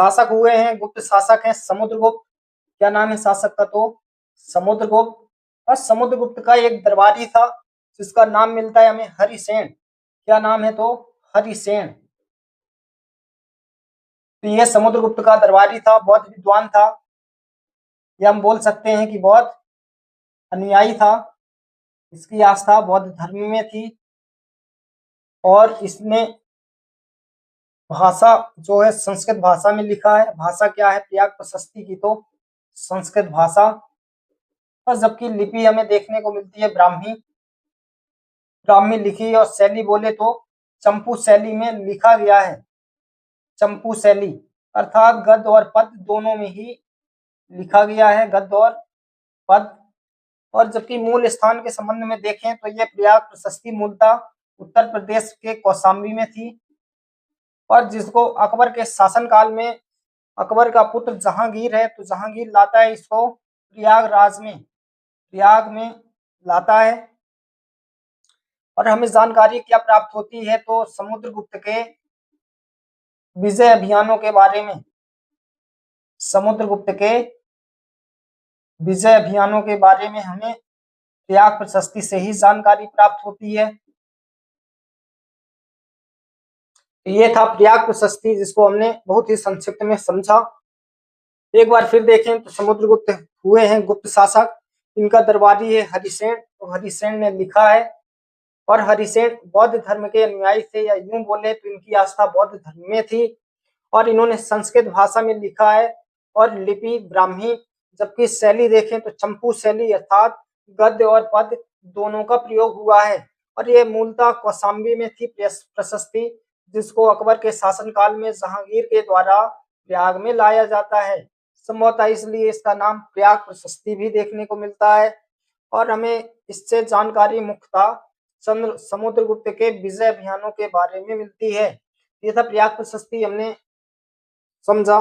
शासक हुए हैं, गुप्त शासक हैं समुद्रगुप्त। क्या नाम है शासक का? तो समुद्रगुप्त। और समुद्रगुप्त का एक दरबारी था जिसका नाम मिलता है हमें हरिसेन। क्या नाम है? तो हरिसेन। तो ये समुद्रगुप्त का दरबारी था, बहुत विद्वान था। या हम बोल सकते हैं कि बहुत अनुयायी था। इसकी आस्था बौद्ध धर्म में थी और इसने भाषा जो है संस्कृत भाषा में लिखा है। भाषा क्या है? त्याग प्रशस्ति की तो संस्कृत भाषा। और जबकि लिपि हमें देखने को मिलती है ब्राह्मी। ब्राह्मी लिखी और शैली बोले तो चंपू शैली में लिखा गया है। चंपू शैली अर्थात गद्य और पद्य दोनों में ही लिखा गया है, गद्य और पद्य। और जबकि मूल स्थान के संबंध में देखें तो यह प्रयाग प्रशस्ति मूलतः उत्तर प्रदेश के कौशाम्बी में थी और जिसको अकबर के शासनकाल में अकबर का पुत्र जहांगीर है तो जहांगीर लाता है इसको प्रयाग में लाता है। और हमें जानकारी क्या प्राप्त होती है? तो समुद्रगुप्त के विजय अभियानों के बारे में, समुद्रगुप्त के विजय अभियानों के बारे में हमें प्रयाग प्रशस्ति से ही जानकारी प्राप्त होती है। ये था प्रयाग प्रशस्ति जिसको हमने बहुत ही संक्षिप्त में समझा। एक बार फिर देखें तो समुद्रगुप्त हुए हैं गुप्त शासक। इनका दरबारी है हरिसेन। तो हरिसेन ने लिखा है और हरिसेन बौद्ध धर्म के अनुयायी थे, या यूं बोले तो इनकी आस्था बौद्ध धर्म में थी और इन्होंने संस्कृत भाषा में लिखा है और लिपि ब्राह्मी। जबकि शैली देखें तो चंपू शैली अर्थात गद्य और पद्य दोनों का प्रयोग हुआ है और ये मूलतः कौशाम्बी में थी प्रशस्ति, जिसको अकबर के शासनकाल में जहांगीर के द्वारा प्रयाग में लाया जाता है। संभवतः इसलिए इसका नाम प्रयाग प्रशस्ति भी देखने को मिलता है। और हमें इससे जानकारी मुख्यतः समुद्रगुप्त के विजय अभियानों के बारे में मिलती है। ये था प्रयाग प्रशस्ति, हमने समझा।